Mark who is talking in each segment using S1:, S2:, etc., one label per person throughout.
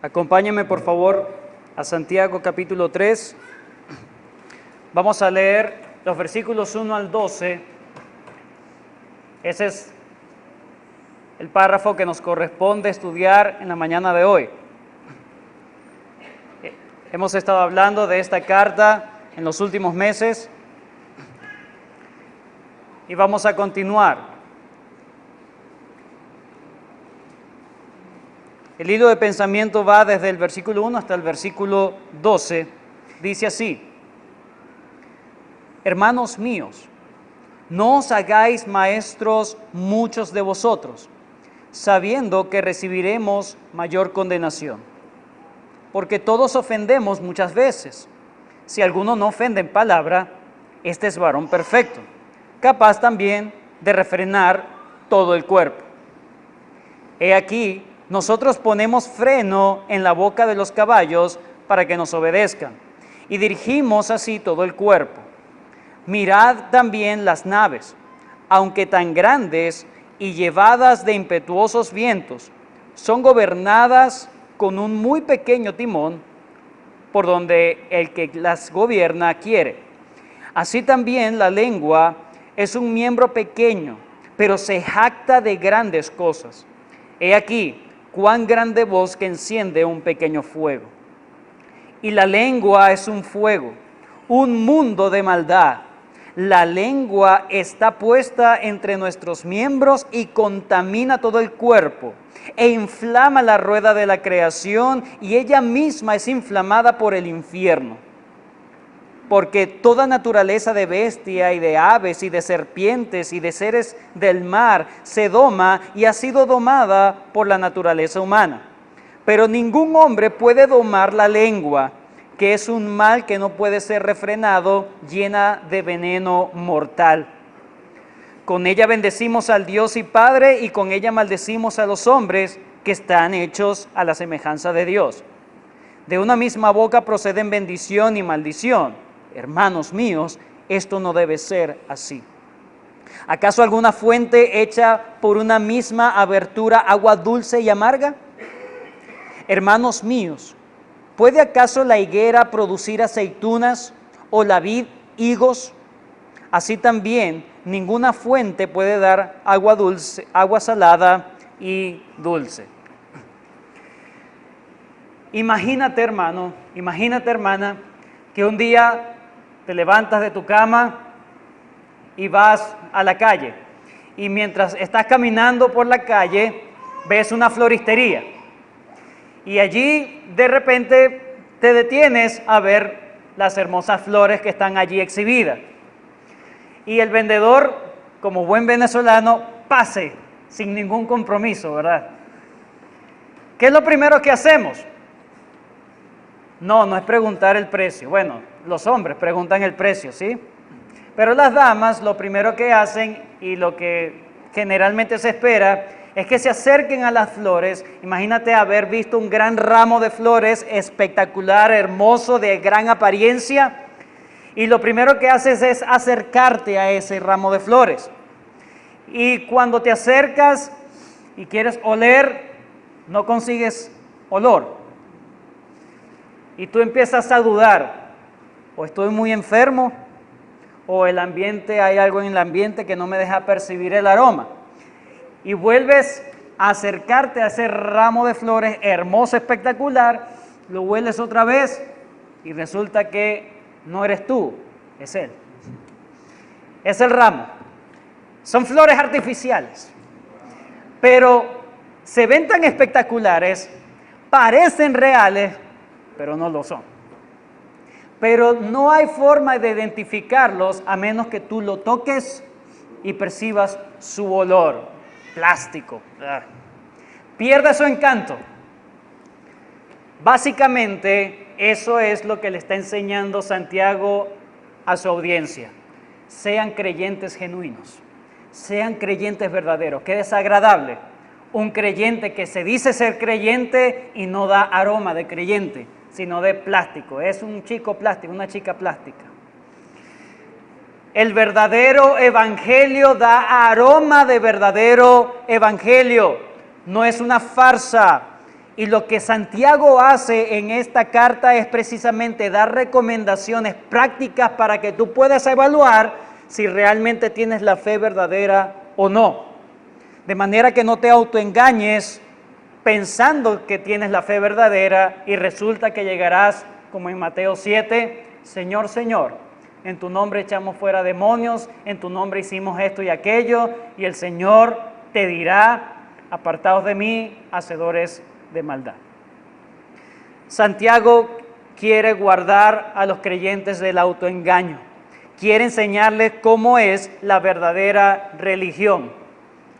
S1: Acompáñenme por favor a Santiago capítulo 3. Vamos a leer los versículos 1 al 12. Ese es el párrafo que nos corresponde estudiar en la mañana de hoy. Hemos estado hablando de esta carta en los últimos meses y vamos a continuar. El hilo de pensamiento va desde el versículo 1 hasta el versículo 12. Dice así: Hermanos míos, no os hagáis maestros muchos de vosotros, sabiendo que recibiremos mayor condenación. Porque todos ofendemos muchas veces. Si alguno no ofende en palabra, este es varón perfecto, capaz también de refrenar todo el cuerpo. He aquí, nosotros ponemos freno en la boca de los caballos para que nos obedezcan, y dirigimos así todo el cuerpo. Mirad también las naves, aunque tan grandes y llevadas de impetuosos vientos, son gobernadas con un muy pequeño timón, por donde el que las gobierna quiere. Así también la lengua es un miembro pequeño, pero se jacta de grandes cosas. He aquí, cuán grande voz que enciende un pequeño fuego. Y la lengua es un fuego, un mundo de maldad. La lengua está puesta entre nuestros miembros y contamina todo el cuerpo, e inflama la rueda de la creación, y ella misma es inflamada por el infierno. Porque toda naturaleza de bestia y de aves y de serpientes y de seres del mar se doma y ha sido domada por la naturaleza humana. Pero ningún hombre puede domar la lengua, que es un mal que no puede ser refrenado, llena de veneno mortal. Con ella bendecimos al Dios y Padre, y con ella maldecimos a los hombres que están hechos a la semejanza de Dios. De una misma boca proceden bendición y maldición. Hermanos míos, esto no debe ser así. ¿Acaso alguna fuente hecha por una misma abertura agua dulce y amarga? Hermanos míos, ¿puede acaso la higuera producir aceitunas o la vid higos? Así también ninguna fuente puede dar agua dulce, agua salada y dulce. Imagínate, hermano, imagínate, hermana, que un día te levantas de tu cama y vas a la calle, y mientras estás caminando por la calle ves una floristería, y allí de repente te detienes a ver las hermosas flores que están allí exhibidas, y el vendedor, como buen venezolano, pase sin ningún compromiso, ¿verdad? ¿Qué es lo primero que hacemos? No es preguntar el precio. Bueno, los hombres preguntan el precio, ¿sí? Pero las damas lo primero que hacen, y lo que generalmente se espera, es que se acerquen a las flores. Imagínate haber visto un gran ramo de flores espectacular, hermoso, de gran apariencia, y lo primero que haces es acercarte a ese ramo de flores. Y cuando te acercas y quieres oler, no consigues olor. Y tú empiezas a dudar: o estoy muy enfermo, o el ambiente, hay algo en el ambiente que no me deja percibir el aroma. Y vuelves a acercarte a ese ramo de flores hermoso, espectacular, lo hueles otra vez y resulta que no eres tú, es él. Es el ramo. Son flores artificiales, pero se ven tan espectaculares, parecen reales, pero no lo son. Pero no hay forma de identificarlos a menos que tú lo toques y percibas su olor. Plástico. Pierde su encanto. Básicamente, eso es lo que le está enseñando Santiago a su audiencia. Sean creyentes genuinos. Sean creyentes verdaderos. Qué desagradable un creyente que se dice ser creyente y no da aroma de creyente, sino de plástico. Es un chico plástico, una chica plástica. El verdadero evangelio da aroma de verdadero evangelio. No es una farsa. Y lo que Santiago hace en esta carta es precisamente dar recomendaciones prácticas para que tú puedas evaluar si realmente tienes la fe verdadera o no. De manera que no te autoengañes pensando que tienes la fe verdadera y resulta que llegarás, como en Mateo 7, Señor, Señor, en tu nombre echamos fuera demonios, en tu nombre hicimos esto y aquello, y el Señor te dirá, apartaos de mí, hacedores de maldad. Santiago quiere guardar a los creyentes del autoengaño, quiere enseñarles cómo es la verdadera religión,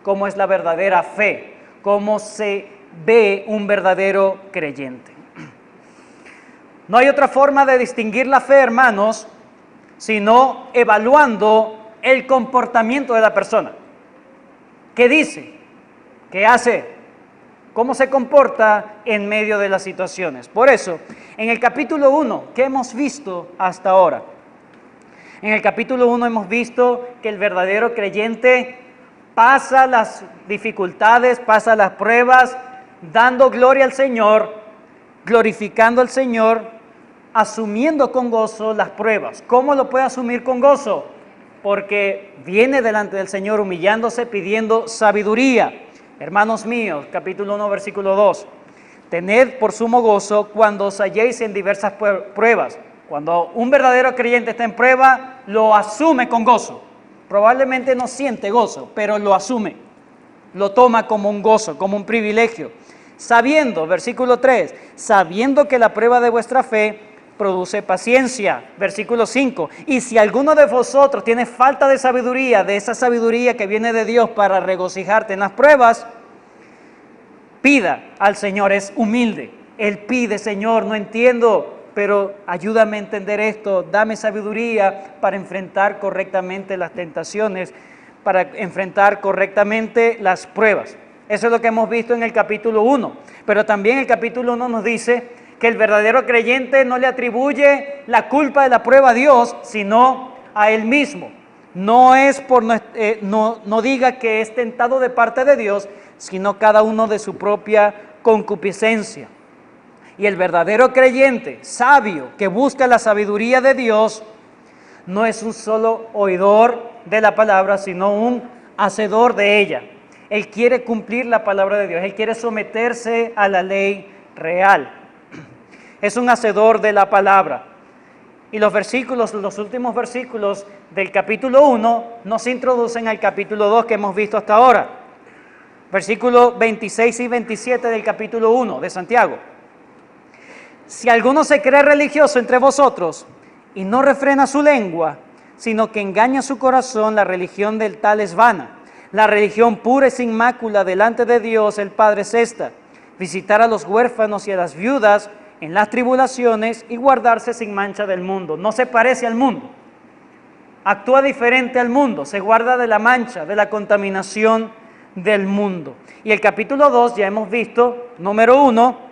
S1: cómo es la verdadera fe, cómo se ve un verdadero creyente. No hay otra forma de distinguir la fe, hermanos, sino evaluando el comportamiento de la persona. ¿Qué dice? ¿Qué hace? ¿Cómo se comporta en medio de las situaciones? Por eso, en el capítulo 1, ¿qué hemos visto hasta ahora? En el capítulo 1 hemos visto que el verdadero creyente pasa las dificultades, pasa las pruebas, dando gloria al Señor, glorificando al Señor, asumiendo con gozo las pruebas. ¿Cómo lo puede asumir con gozo? Porque viene delante del Señor humillándose, pidiendo sabiduría. Hermanos míos, capítulo 1, versículo 2. Tened por sumo gozo cuando os halléis en diversas pruebas. Cuando un verdadero creyente está en prueba, lo asume con gozo. Probablemente no siente gozo, pero lo asume. Lo toma como un gozo, como un privilegio. Sabiendo, versículo 3, sabiendo que la prueba de vuestra fe produce paciencia. Versículo 5, y si alguno de vosotros tiene falta de sabiduría, de esa sabiduría que viene de Dios para regocijarte en las pruebas, pida al Señor, es humilde. Él pide, Señor, no entiendo, pero ayúdame a entender esto, dame sabiduría para enfrentar correctamente las tentaciones, para enfrentar correctamente las pruebas. Eso es lo que hemos visto en el capítulo 1, pero también el capítulo 1 nos dice que el verdadero creyente no le atribuye la culpa de la prueba a Dios, sino a él mismo. No diga que es tentado de parte de Dios, sino cada uno de su propia concupiscencia. Y el verdadero creyente, sabio, que busca la sabiduría de Dios, no es un solo oidor de la palabra, sino un hacedor de ella. Él quiere cumplir la palabra de Dios, él quiere someterse a la ley real. Es un hacedor de la palabra. Y los últimos versículos del capítulo 1 nos introducen al capítulo 2 que hemos visto hasta ahora. Versículos 26 y 27 del capítulo 1 de Santiago. Si alguno se cree religioso entre vosotros y no refrena su lengua, sino que engaña su corazón, la religión del tal es vana. La religión pura y sin mácula delante de Dios el Padre es esta: visitar a los huérfanos y a las viudas en las tribulaciones y guardarse sin mancha del mundo. No se parece al mundo, actúa diferente al mundo, se guarda de la mancha, de la contaminación del mundo. Y el capítulo 2 ya hemos visto, número 1,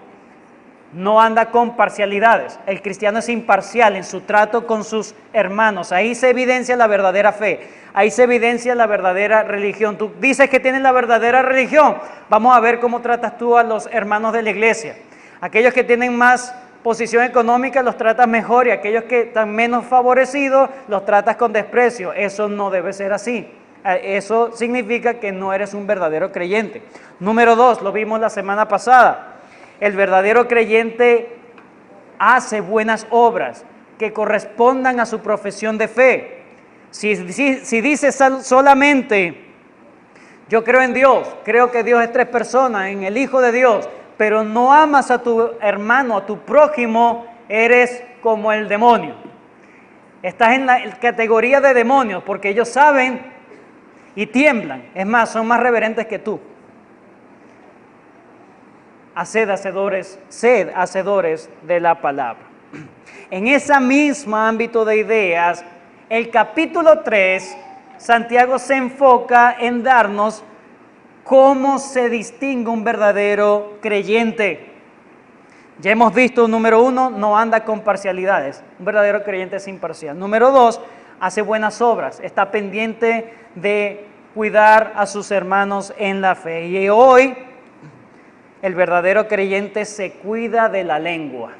S1: no anda con parcialidades. El cristiano es imparcial en su trato con sus hermanos. Ahí se evidencia la verdadera fe, ahí se evidencia la verdadera religión. Tú dices que tienes la verdadera religión, vamos a ver cómo tratas tú a los hermanos de la iglesia. Aquellos que tienen más posición económica los tratas mejor y aquellos que están menos favorecidos los tratas con desprecio. Eso no debe ser así. Eso significa que no eres un verdadero creyente. Número 2, lo vimos la semana pasada. El verdadero creyente hace buenas obras que correspondan a su profesión de fe. Si dices solamente, yo creo en Dios, creo que Dios es 3 personas, en el Hijo de Dios, pero no amas a tu hermano, a tu prójimo, eres como el demonio. Estás en la categoría de demonios porque ellos saben y tiemblan. Es más, son más reverentes que tú. Sed hacedores de la palabra. En ese mismo ámbito de ideas, el capítulo 3, Santiago se enfoca en darnos cómo se distingue un verdadero creyente. Ya hemos visto, número 1, no anda con parcialidades. Un verdadero creyente es imparcial. Número 2, hace buenas obras, está pendiente de cuidar a sus hermanos en la fe. Y hoy el verdadero creyente se cuida de la lengua,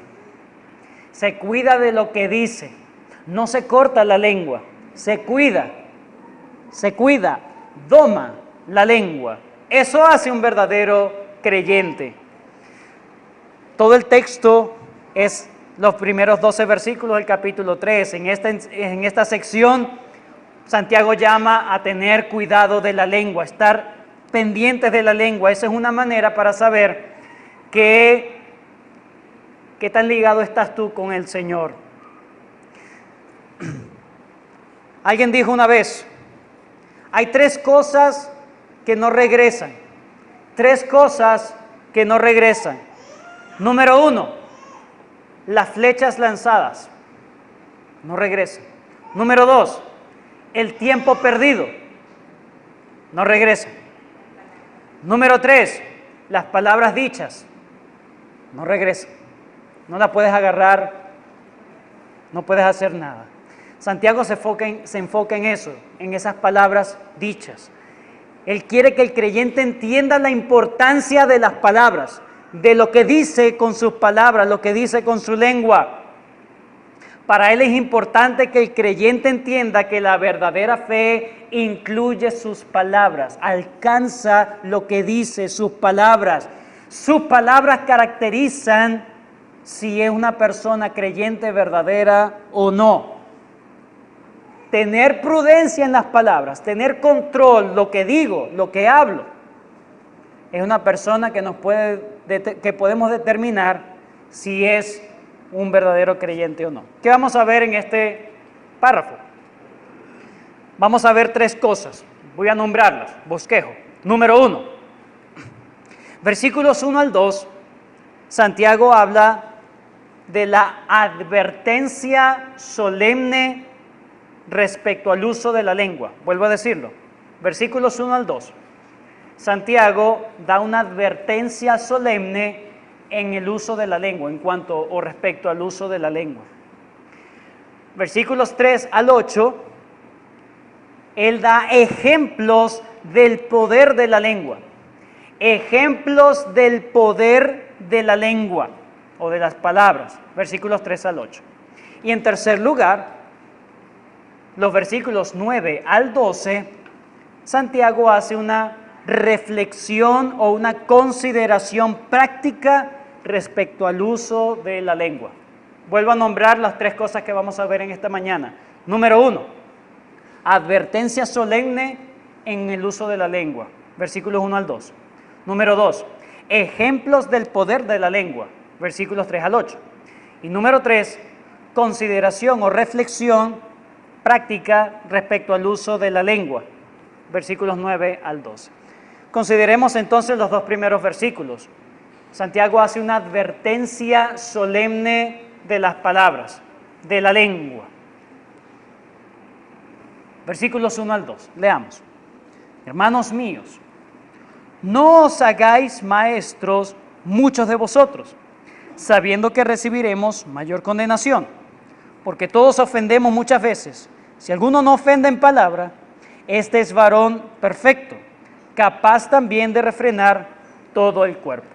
S1: se cuida de lo que dice, no se corta la lengua, se cuida, doma la lengua. Eso hace un verdadero creyente. Todo el texto es los primeros 12 versículos del capítulo 3. En esta sección, Santiago llama a tener cuidado de la lengua, estar pendientes de la lengua. Esa es una manera para saber qué tan ligado estás tú con el Señor. Alguien dijo una vez, hay 3 cosas que no regresan. 3 cosas que no regresan. Número 1, las flechas lanzadas. No regresan. Número 2, el tiempo perdido. No regresa. Número 3, las palabras dichas. No regresan. No las puedes agarrar, no puedes hacer nada. Santiago se enfoca en eso, en esas palabras dichas. Él quiere que el creyente entienda la importancia de las palabras, de lo que dice con sus palabras, lo que dice con su lengua. Para él es importante que el creyente entienda que la verdadera fe incluye sus palabras, alcanza lo que dice sus palabras. Sus palabras caracterizan si es una persona creyente verdadera o no. Tener prudencia en las palabras, tener control, lo que digo, lo que hablo, es una persona que podemos determinar si es un verdadero creyente o no. ¿Qué vamos a ver en este párrafo? Vamos a ver 3 cosas. Voy a nombrarlas, bosquejo. Número 1, versículos 1 al 2, Santiago habla de la advertencia solemne respecto al uso de la lengua. Vuelvo a decirlo, versículos 1 al 2. Santiago da una advertencia solemne en el uso de la lengua, en cuanto o respecto al uso de la lengua. Versículos 3 al 8, él da ejemplos del poder de la lengua. Ejemplos del poder de la lengua o de las palabras. Versículos 3 al 8. Y en tercer lugar, los versículos 9 al 12, Santiago hace una reflexión o una consideración práctica respecto al uso de la lengua. Vuelvo a nombrar las 3 cosas que vamos a ver en esta mañana. Número 1, advertencia solemne en el uso de la lengua, versículos 1 al 2. Número 2, ejemplos del poder de la lengua, versículos 3 al 8. Y número 3, consideración o reflexión práctica respecto al uso de la lengua, versículos 9 al 12. Consideremos entonces los 2 primeros versículos. Santiago hace una advertencia solemne de las palabras, de la lengua. Versículos 1 al 2, leamos. Hermanos míos, no os hagáis maestros muchos de vosotros, sabiendo que recibiremos mayor condenación, porque todos ofendemos muchas veces. Si alguno no ofende en palabra, este es varón perfecto, capaz también de refrenar todo el cuerpo.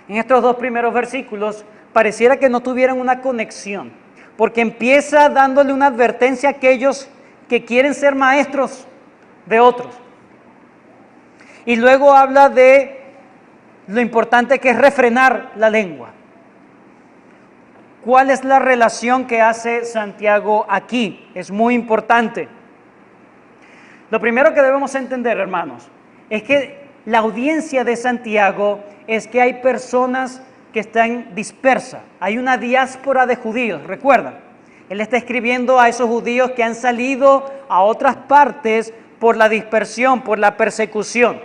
S1: En estos 2 primeros versículos pareciera que no tuvieran una conexión, porque empieza dándole una advertencia a aquellos que quieren ser maestros de otros. Y luego habla de lo importante que es refrenar la lengua. ¿Cuál es la relación que hace Santiago aquí? Es muy importante. Lo primero que debemos entender, hermanos, es que la audiencia de Santiago es que hay personas que están dispersas. Hay una diáspora de judíos, ¿recuerdan? Él está escribiendo a esos judíos que han salido a otras partes por la dispersión, por la persecución.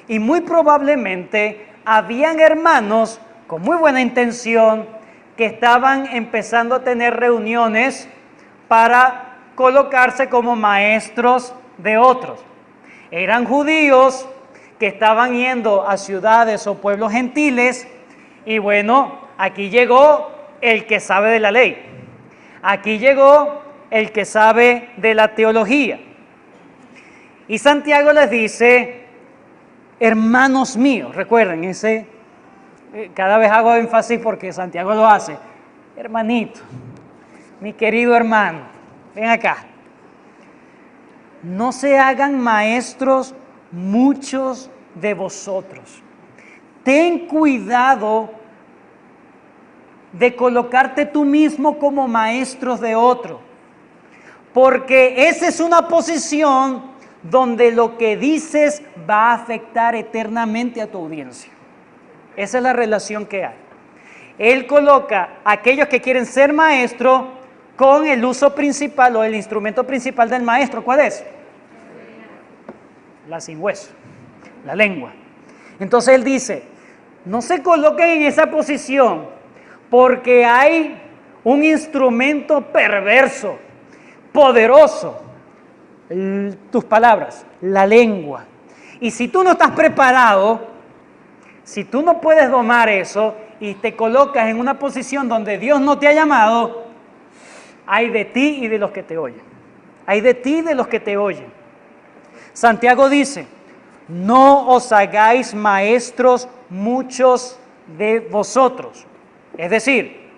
S1: Y muy probablemente habían hermanos con muy buena intención que estaban empezando a tener reuniones para colocarse como maestros de otros. Eran judíos que estaban yendo a ciudades o pueblos gentiles y bueno, aquí llegó el que sabe de la ley. Aquí llegó el que sabe de la teología. Y Santiago les dice, hermanos míos, recuerden, cada vez hago énfasis porque Santiago lo hace. Hermanito, mi querido hermano, ven acá. No se hagan maestros muchos de vosotros. Ten cuidado de colocarte tú mismo como maestros de otro, porque esa es una posición donde lo que dices va a afectar eternamente a tu audiencia. Esa es la relación que hay. Él coloca a aquellos que quieren ser maestros con el uso principal o el instrumento principal del maestro. ¿Cuál es? La sin hueso, la lengua. Entonces él dice, no se coloquen en esa posición porque hay un instrumento perverso, poderoso, tus palabras, la lengua. Y si tú no estás preparado, si tú no puedes domar eso y te colocas en una posición donde Dios no te ha llamado, hay de ti y de los que te oyen. Hay de ti y de los que te oyen. Santiago dice, no os hagáis maestros muchos de vosotros. Es decir,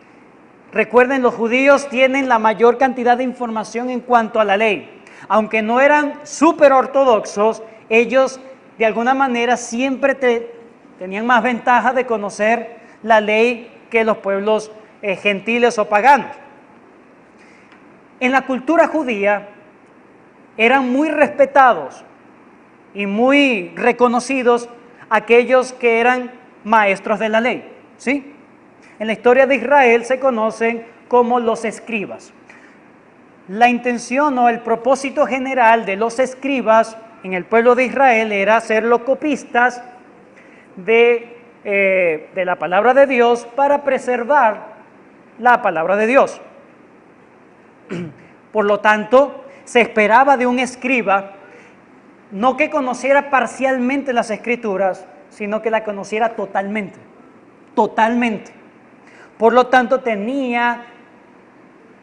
S1: recuerden, los judíos tienen la mayor cantidad de información en cuanto a la ley. Aunque no eran súper ortodoxos, ellos de alguna manera siempre tenían más ventaja de conocer la ley que los pueblos gentiles o paganos. En la cultura judía eran muy respetados y muy reconocidos aquellos que eran maestros de la ley, ¿sí? En la historia de Israel se conocen como los escribas. La intención o el propósito general de los escribas en el pueblo de Israel era ser los copistas de la palabra de Dios para preservar la palabra de Dios. Por lo tanto, se esperaba de un escriba no que conociera parcialmente las escrituras, sino que la conociera totalmente, totalmente. Por lo tanto, tenía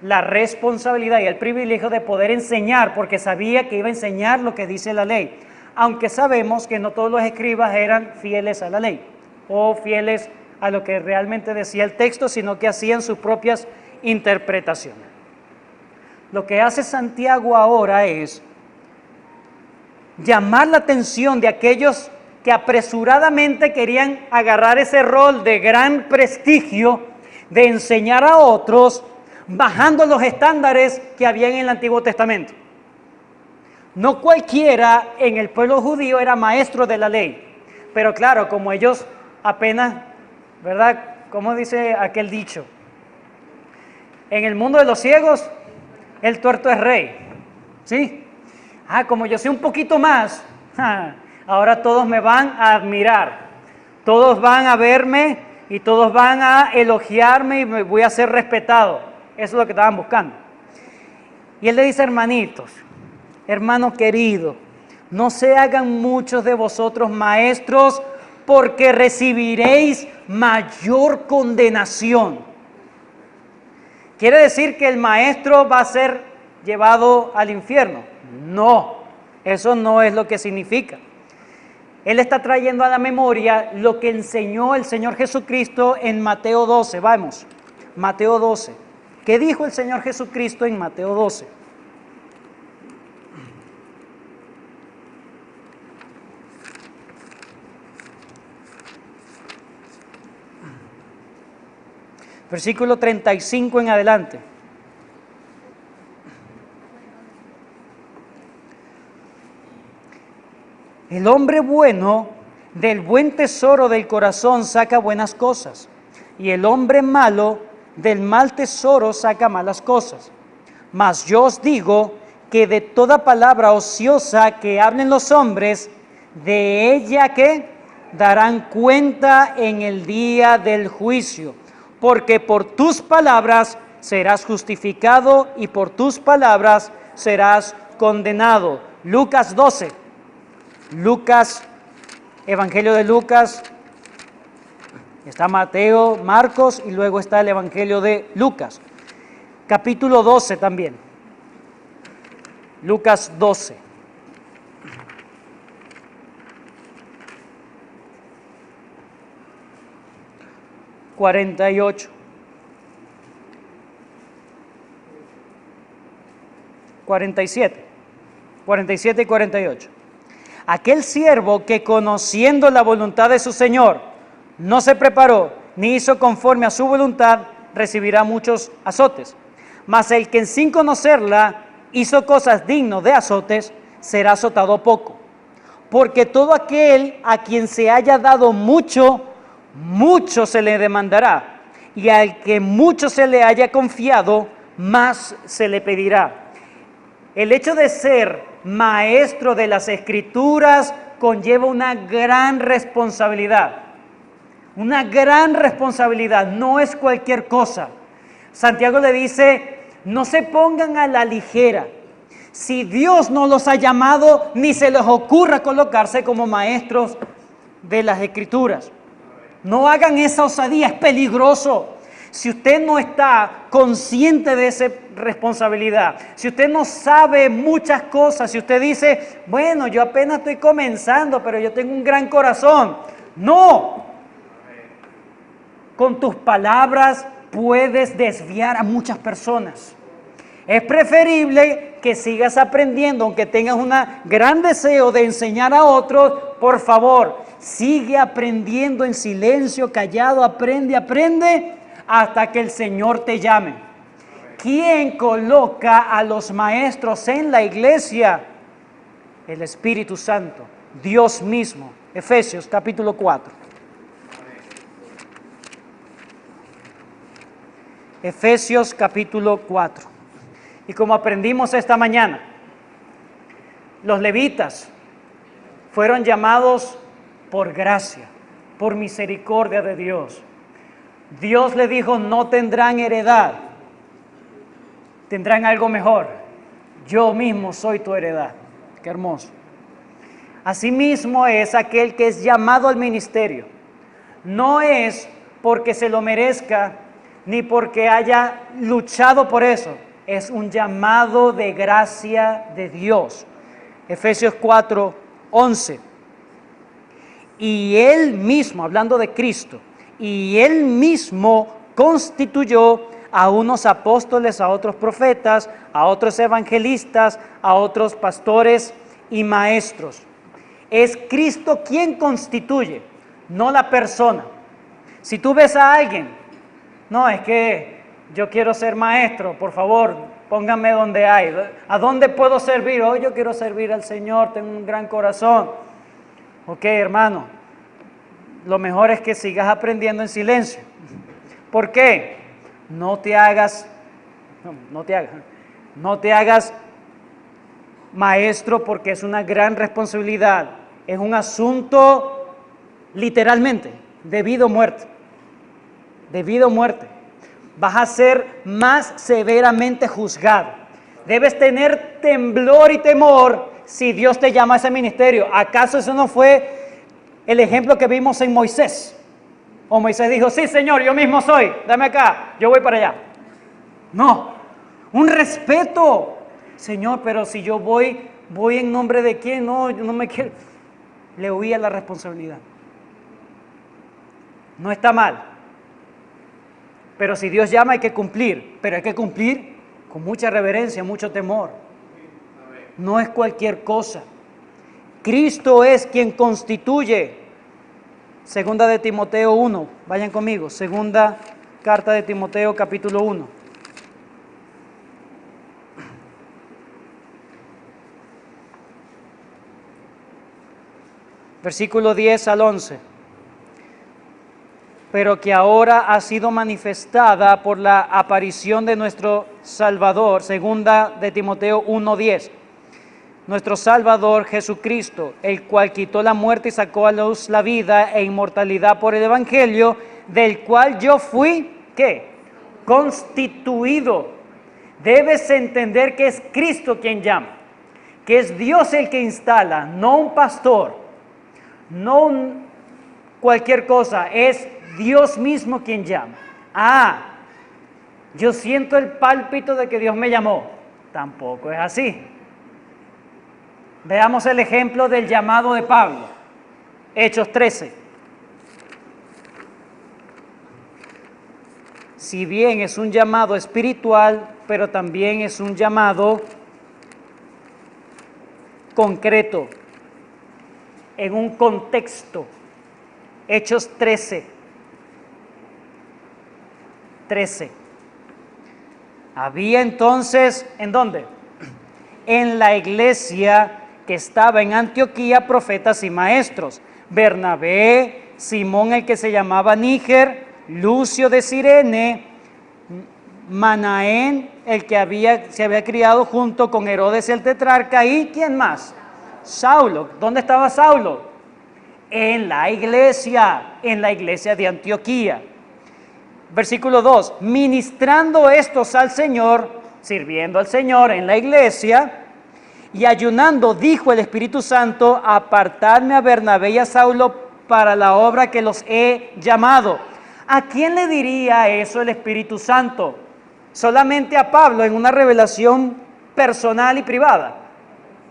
S1: la responsabilidad y el privilegio de poder enseñar, porque sabía que iba a enseñar lo que dice la ley, aunque sabemos que no todos los escribas eran fieles a la ley o fieles a lo que realmente decía el texto, sino que hacían sus propias interpretaciones. Lo que hace Santiago ahora es llamar la atención de aquellos que apresuradamente querían agarrar ese rol de gran prestigio de enseñar a otros, bajando los estándares que había en el Antiguo Testamento. No cualquiera en el pueblo judío era maestro de la ley, pero claro, como ellos apenas, ¿verdad? Como dice aquel dicho, en el mundo de los ciegos, el tuerto es rey, ¿sí? Como yo sé un poquito más, ahora todos me van a admirar, todos van a verme y todos van a elogiarme y me voy a ser respetado. Eso es lo que estaban buscando. Y él le dice, hermanitos, hermano querido, no se hagan muchos de vosotros maestros porque recibiréis mayor condenación. ¿Quiere decir que el maestro va a ser llevado al infierno? No, eso no es lo que significa. Él está trayendo a la memoria lo que enseñó el Señor Jesucristo en Mateo 12. Vamos, Mateo 12. ¿Qué dijo el Señor Jesucristo en Mateo 12? Versículo 35 en adelante. El hombre bueno del buen tesoro del corazón saca buenas cosas, y el hombre malo del mal tesoro saca malas cosas. Mas yo os digo que de toda palabra ociosa que hablen los hombres, de ella que darán cuenta en el día del juicio, porque por tus palabras serás justificado y por tus palabras serás condenado. Lucas 12. Lucas, Evangelio de Lucas, está Mateo, Marcos y luego está el Evangelio de Lucas. Capítulo 12 también. Lucas 12. 48. 47 y 48. Aquel siervo que conociendo la voluntad de su Señor no se preparó ni hizo conforme a su voluntad, recibirá muchos azotes. Mas el que sin conocerla hizo cosas dignas de azotes, será azotado poco. Porque todo aquel a quien se haya dado mucho, mucho se le demandará. Y al que mucho se le haya confiado, más se le pedirá. El hecho de ser maestro de las Escrituras conlleva una gran responsabilidad. Una gran responsabilidad, no es cualquier cosa. Santiago le dice, no se pongan a la ligera. Si Dios no los ha llamado, ni se les ocurra colocarse como maestros de las Escrituras. No hagan esa osadía, es peligroso. Si usted no está consciente de esa responsabilidad, si usted no sabe muchas cosas, si usted dice, bueno, yo apenas estoy comenzando, pero yo tengo un gran corazón. No. Con tus palabras puedes desviar a muchas personas. Es preferible que sigas aprendiendo, aunque tengas un gran deseo de enseñar a otros, por favor, sigue aprendiendo en silencio, callado, aprende, hasta que el Señor te llame. ¿Quién coloca a los maestros en la iglesia? El Espíritu Santo, Dios mismo. Efesios capítulo 4. Efesios capítulo 4. Y como aprendimos esta mañana, los levitas fueron llamados por gracia, por misericordia de Dios. Dios le dijo, no tendrán heredad, tendrán algo mejor. Yo mismo soy tu heredad. Qué hermoso. Asimismo es aquel que es llamado al ministerio. No es porque se lo merezca, ni porque haya luchado por eso. Es un llamado de gracia de Dios. Efesios 4, 11. Y Él mismo, hablando de Cristo, y Él mismo constituyó a unos apóstoles, a otros profetas, a otros evangelistas, a otros pastores y maestros. Es Cristo quien constituye, no la persona. Si tú ves a alguien, no, es que yo quiero ser maestro, por favor, pónganme donde hay. ¿A dónde puedo servir? Oh, yo quiero servir al Señor, tengo un gran corazón. Ok, hermano, lo mejor es que sigas aprendiendo en silencio. ¿Por qué? No te hagas maestro, porque es una gran responsabilidad. Es un asunto, literalmente, de vida o muerte. De vida o muerte. Vas a ser más severamente juzgado. Debes tener temblor y temor si Dios te llama a ese ministerio. ¿Acaso eso no fue el ejemplo que vimos en Moisés? O Moisés dijo, sí, Señor, yo mismo soy, dame acá, yo voy para allá. No, un respeto. Señor, pero si yo voy en nombre de quién, no, yo no me quiero. Le huía la responsabilidad. No está mal. Pero si Dios llama hay que cumplir, pero hay que cumplir con mucha reverencia, mucho temor. No es cualquier cosa. Cristo es quien constituye. Segunda de Timoteo 1, vayan conmigo, segunda carta de Timoteo capítulo 1. Versículo 10 al 11. Pero que ahora ha sido manifestada por la aparición de nuestro Salvador, segunda de Timoteo 1:10. Nuestro Salvador Jesucristo, el cual quitó la muerte y sacó a luz la vida e inmortalidad por el Evangelio, del cual yo fui, ¿qué? Constituido. Debes entender que es Cristo quien llama, que es Dios el que instala, no un pastor, no cualquier cosa, es Dios mismo quien llama. Yo siento el pálpito de que Dios me llamó. Tampoco es así. Veamos el ejemplo del llamado de Pablo. Hechos 13. si bien es un llamado espiritual, pero también es un llamado concreto, en un contexto. Hechos 13. Había entonces, ¿en dónde? En la iglesia que estaba en Antioquía, profetas y maestros. Bernabé, Simón el que se llamaba Níger, Lucio de Cirene, Manaén el que se había criado junto con Herodes el tetrarca, y ¿quién más? Saulo. ¿Dónde estaba Saulo? En la iglesia de Antioquía. Versículo 2, ministrando estos al Señor, sirviendo al Señor en la iglesia, y ayunando, dijo el Espíritu Santo, apartadme a Bernabé y a Saulo para la obra que los he llamado. ¿A quién le diría eso el Espíritu Santo? ¿Solamente a Pablo en una revelación personal y privada?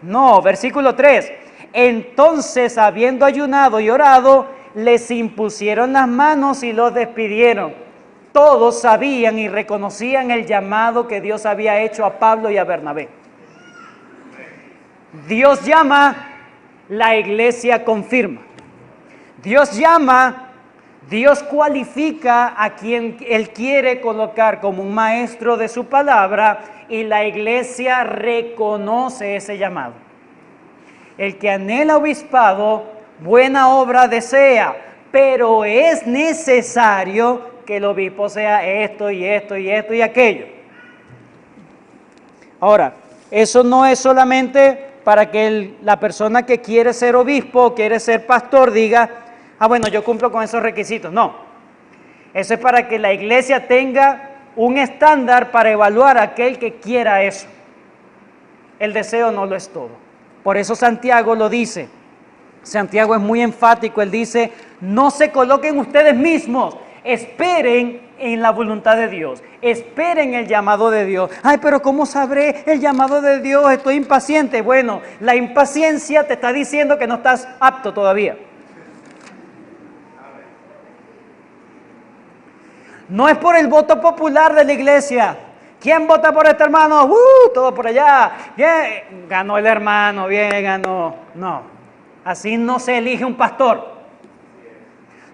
S1: No, versículo 3. Entonces, habiendo ayunado y orado, les impusieron las manos y los despidieron. Todos sabían y reconocían el llamado que Dios había hecho a Pablo y a Bernabé. Dios llama, la iglesia confirma. Dios llama, Dios cualifica a quien Él quiere colocar como un maestro de su palabra, y la iglesia reconoce ese llamado. El que anhela obispado, buena obra desea, pero es necesario que el obispo sea esto y esto y esto y aquello. Ahora, eso no es solamente para que la persona que quiere ser obispo o quiere ser pastor diga, bueno, yo cumplo con esos requisitos. No, eso es para que la iglesia tenga un estándar para evaluar a aquel que quiera eso. El deseo no lo es todo. Por eso Santiago lo dice. Santiago es muy enfático, él dice, no se coloquen ustedes mismos, esperen en la voluntad de Dios, esperen el llamado de Dios. Ay, pero ¿cómo sabré el llamado de Dios? Estoy impaciente. Bueno, la impaciencia te está diciendo que no estás apto todavía. No es por el voto popular de la iglesia. ¿Quién vota por este hermano? Todo por allá. Bien, ganó el hermano, bien, ganó. No. Así no se elige un pastor.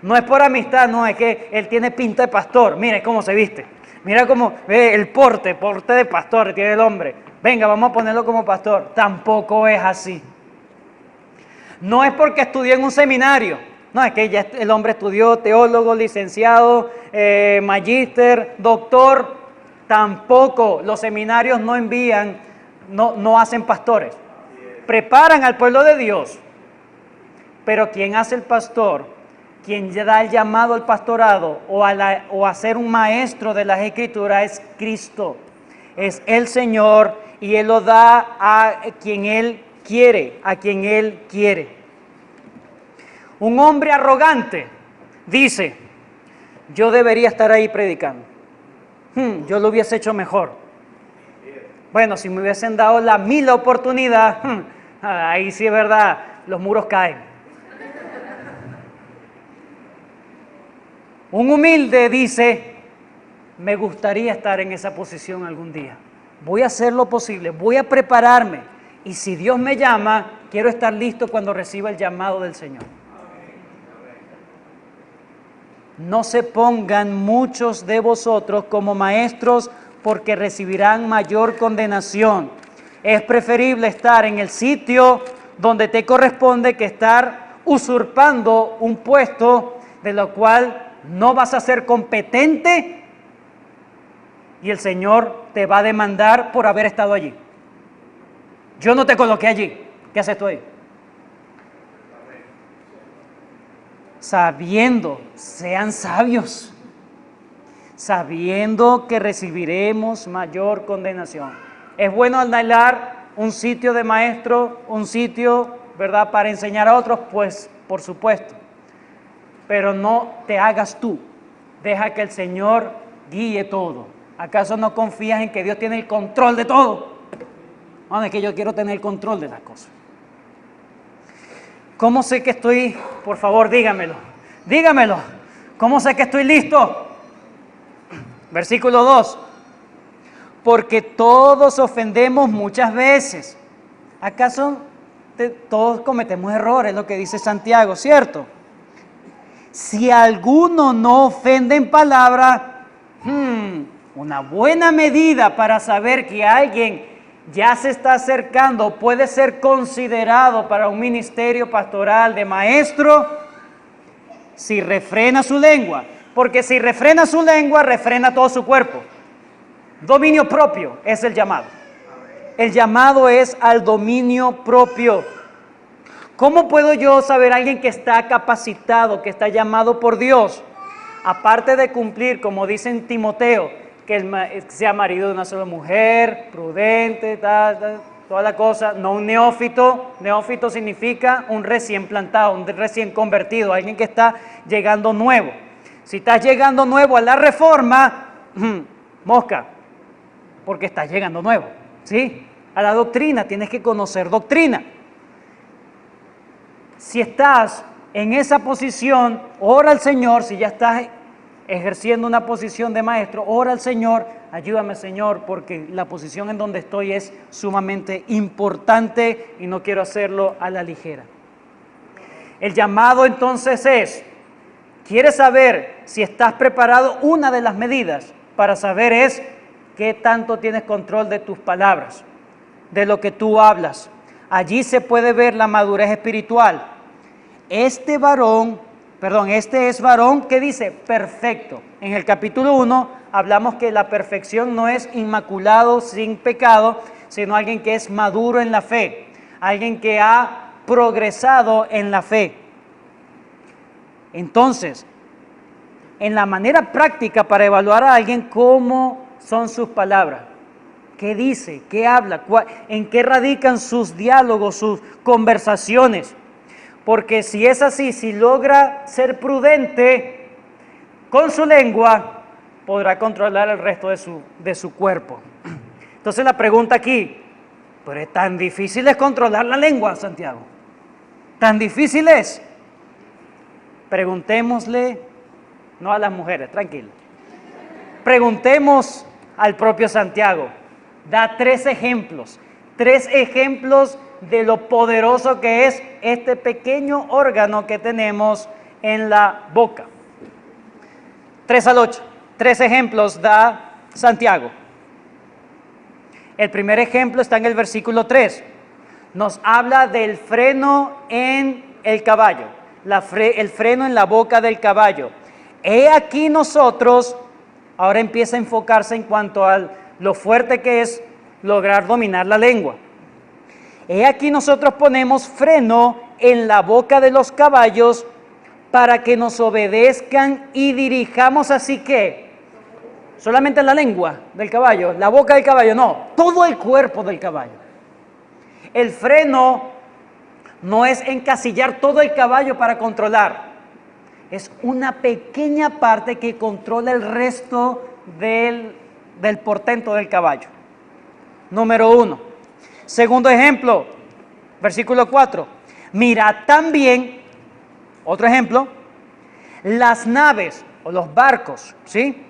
S1: No es por amistad, no, es que él tiene pinta de pastor. Mire cómo se viste. Mira cómo ve el porte de pastor tiene el hombre. Venga, vamos a ponerlo como pastor. Tampoco es así. No es porque estudió en un seminario. No, es que ya el hombre estudió teólogo, licenciado, magíster, doctor. Tampoco, los seminarios no envían, no hacen pastores. Preparan al pueblo de Dios. Pero quien hace el pastor, quien da el llamado al pastorado o a ser un maestro de las Escrituras es Cristo. Es el Señor, y Él lo da a quien Él quiere, Un hombre arrogante dice, yo debería estar ahí predicando. Yo lo hubiese hecho mejor. Bueno, si me hubiesen dado la 1000 oportunidad, ahí sí es verdad, los muros caen. Un humilde dice, me gustaría estar en esa posición algún día. Voy a hacer lo posible, voy a prepararme. Y si Dios me llama, quiero estar listo cuando reciba el llamado del Señor. No se pongan muchos de vosotros como maestros, porque recibirán mayor condenación. Es preferible estar en el sitio donde te corresponde que estar usurpando un puesto de lo cual no vas a ser competente y el Señor te va a demandar por haber estado allí. Yo no te coloqué allí. ¿Qué haces tú ahí? Sabiendo, sean sabios, sabiendo que recibiremos mayor condenación. Es bueno anhelar un sitio de maestro, un sitio, ¿verdad?, para enseñar a otros, pues, por supuesto. Pero no te hagas tú, deja que el Señor guíe todo. ¿Acaso no confías en que Dios tiene el control de todo? No, es que yo quiero tener el control de las cosas. ¿Cómo sé que estoy? Por favor, dígamelo. ¿Cómo sé que estoy listo? Versículo 2. Porque todos ofendemos muchas veces. ¿Acaso todos cometemos errores? Lo que dice Santiago, ¿cierto? Si alguno no ofende en palabra, una buena medida para saber que alguien ya se está acercando, puede ser considerado para un ministerio pastoral de maestro, si refrena su lengua. Porque si refrena su lengua, refrena todo su cuerpo. Dominio propio es el llamado. El llamado es al dominio propio. ¿Cómo puedo yo saber a alguien que está capacitado, que está llamado por Dios? Aparte de cumplir, como dice en Timoteo, que sea marido de una sola mujer, prudente, toda la cosa, no un neófito. Neófito significa un recién plantado, un recién convertido, alguien que está llegando nuevo. Si estás llegando nuevo a la reforma, mosca, porque estás llegando nuevo, ¿sí? A la doctrina, tienes que conocer doctrina. Si estás en esa posición, ora al Señor. Si ya estás ejerciendo una posición de maestro, ora al Señor, ayúdame Señor, porque la posición en donde estoy es sumamente importante y no quiero hacerlo a la ligera. El llamado entonces es, ¿quieres saber si estás preparado? Una de las medidas para saber es qué tanto tienes control de tus palabras, de lo que tú hablas. Allí se puede ver la madurez espiritual. Este es varón que dice perfecto. En el capítulo 1 hablamos que la perfección no es inmaculado, sin pecado, sino alguien que es maduro en la fe, alguien que ha progresado en la fe. Entonces, en la manera práctica para evaluar a alguien, ¿cómo son sus palabras? ¿Qué dice? ¿Qué habla? ¿En qué radican sus diálogos, sus conversaciones? Porque si es así, si logra ser prudente con su lengua, podrá controlar el resto de su cuerpo. Entonces la pregunta aquí, ¿pero es tan difícil es controlar la lengua, Santiago? ¿Tan difícil es? Preguntémosle, no a las mujeres, tranquilo. Preguntemos al propio Santiago. Da 3 ejemplos de lo poderoso que es este pequeño órgano que tenemos en la boca. 3 al 8. 3 ejemplos da Santiago. El primer ejemplo está en el versículo 3. Nos habla del freno en el caballo, el freno en la boca del caballo. He aquí nosotros, ahora empieza a enfocarse en cuanto a lo fuerte que es lograr dominar la lengua. He aquí nosotros ponemos freno en la boca de los caballos para que nos obedezcan y dirijamos así que, solamente la lengua del caballo, la boca del caballo, no, todo el cuerpo del caballo. El freno no es encasillar todo el caballo para controlar, es una pequeña parte que controla el resto del portento del caballo. Número 1. Segundo ejemplo, versículo 4. Mirad también, otro ejemplo, las naves o los barcos, ¿sí?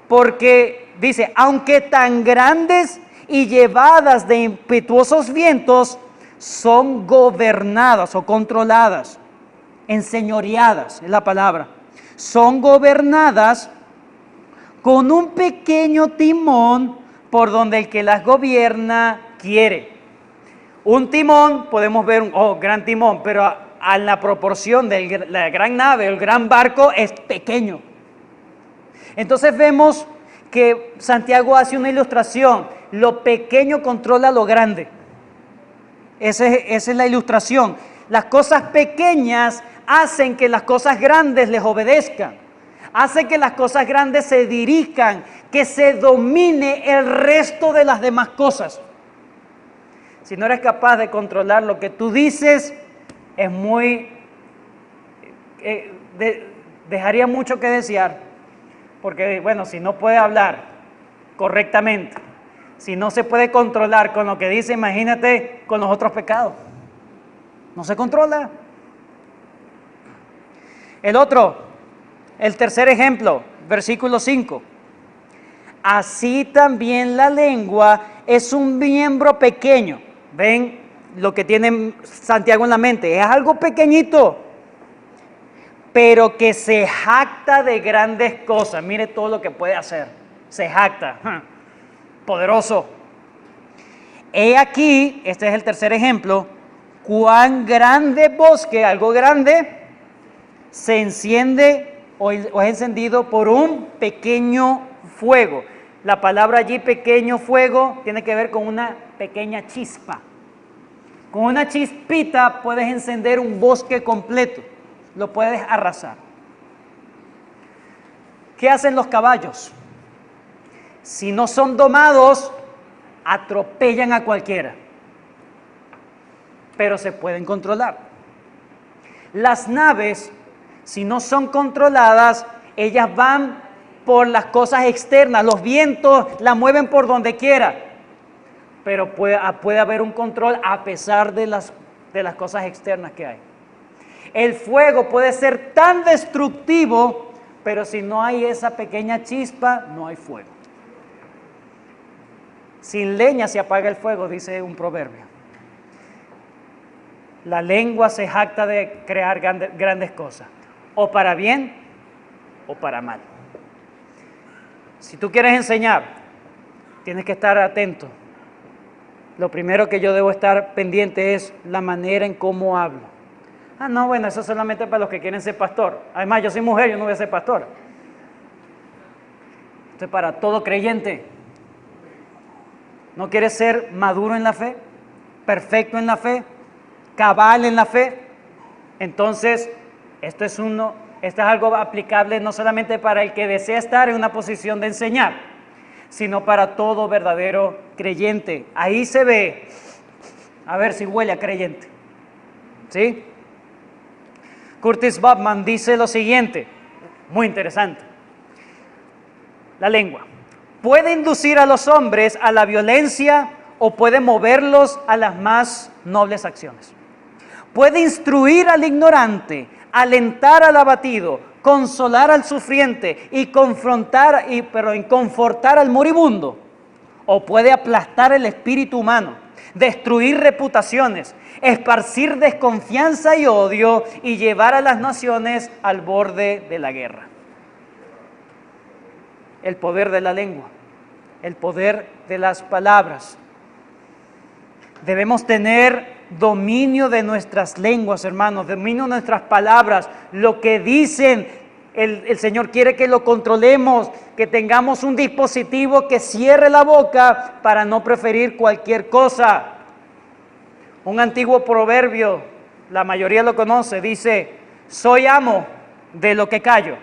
S1: Porque dice, aunque tan grandes y llevadas de impetuosos vientos, son gobernadas o controladas, enseñoreadas, es la palabra. Son gobernadas con un pequeño timón por donde el que las gobierna quiere. Un timón, podemos ver un gran timón, pero a la proporción de la gran nave, el gran barco, es pequeño. Entonces vemos que Santiago hace una ilustración, lo pequeño controla lo grande. Esa es la ilustración. Las cosas pequeñas hacen que las cosas grandes les obedezcan, hacen que las cosas grandes se dirijan, que se domine el resto de las demás cosas. Si no eres capaz de controlar lo que tú dices, es dejaría mucho que desear, porque bueno, si no puede hablar correctamente, si no se puede controlar con lo que dice, imagínate con los otros pecados. No se controla. El otro, El tercer ejemplo, versículo 5. Así también la lengua es un miembro pequeño. ¿Ven lo que tiene Santiago en la mente? Es algo pequeñito, pero que se jacta de grandes cosas. Mire todo lo que puede hacer. Se jacta. Poderoso. He aquí, este es el tercer ejemplo, cuán grande bosque, algo grande, se enciende o es encendido por un pequeño fuego. La palabra allí, pequeño fuego, tiene que ver con una pequeña chispa. Con una chispita puedes encender un bosque completo, lo puedes arrasar. ¿Qué hacen los caballos? Si no son domados, atropellan a cualquiera, pero se pueden controlar. Las naves, si no son controladas, ellas van por las cosas externas, los vientos la mueven por donde quiera, pero puede haber un control a pesar de las cosas externas que hay. El fuego puede ser tan destructivo, pero si no hay esa pequeña chispa, no hay fuego. Sin leña se apaga el fuego, dice un proverbio. La lengua se jacta de crear grandes cosas, o para bien o para mal. Si tú quieres enseñar, tienes que estar atento. Lo primero que yo debo estar pendiente es la manera en cómo hablo. Ah, no, bueno, eso es solamente para los que quieren ser pastor. Además, yo soy mujer, yo no voy a ser pastor. Esto es para todo creyente. ¿No quieres ser maduro en la fe? ¿Perfecto en la fe? ¿Cabal en la fe? Entonces, esto es algo aplicable no solamente para el que desea estar en una posición de enseñar, sino para todo verdadero creyente. Ahí se ve, a ver si huele a creyente. ¿Sí? Curtis Bachman dice lo siguiente, muy interesante. La lengua puede inducir a los hombres a la violencia o puede moverlos a las más nobles acciones. Puede instruir al ignorante, alentar al abatido, consolar al sufriente y confortar al moribundo. O puede aplastar el espíritu humano, destruir reputaciones, esparcir desconfianza y odio y llevar a las naciones al borde de la guerra. El poder de la lengua, el poder de las palabras. Debemos tener dominio de nuestras lenguas, hermanos, dominio de nuestras palabras, lo que dicen. El Señor quiere que lo controlemos, que tengamos un dispositivo que cierre la boca para no preferir cualquier cosa. Un antiguo proverbio, la mayoría lo conoce, dice, soy amo de lo que callo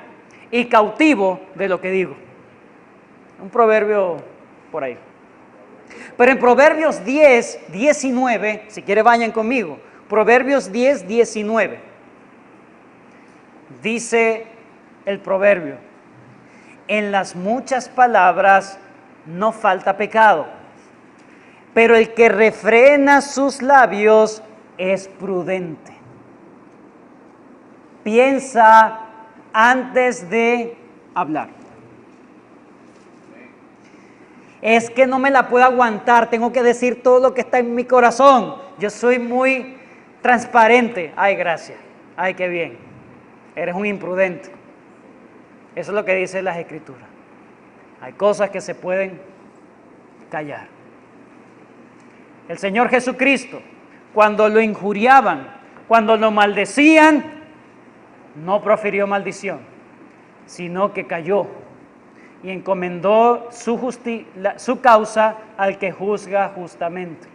S1: y cautivo de lo que digo. Un proverbio por ahí. Pero en Proverbios 10, 19, si quiere vayan conmigo, Proverbios 10, 19, dice el proverbio, en las muchas palabras no falta pecado, pero el que refrena sus labios es prudente. Piensa antes de hablar. Es que no me la puedo aguantar, tengo que decir todo lo que está en mi corazón. Yo soy muy transparente. Ay, gracias. Ay, qué bien. Eres un imprudente. Eso es lo que dicen las Escrituras. Hay cosas que se pueden callar. El Señor Jesucristo, cuando lo injuriaban, cuando lo maldecían, no profirió maldición, sino que calló y encomendó su causa al que juzga justamente.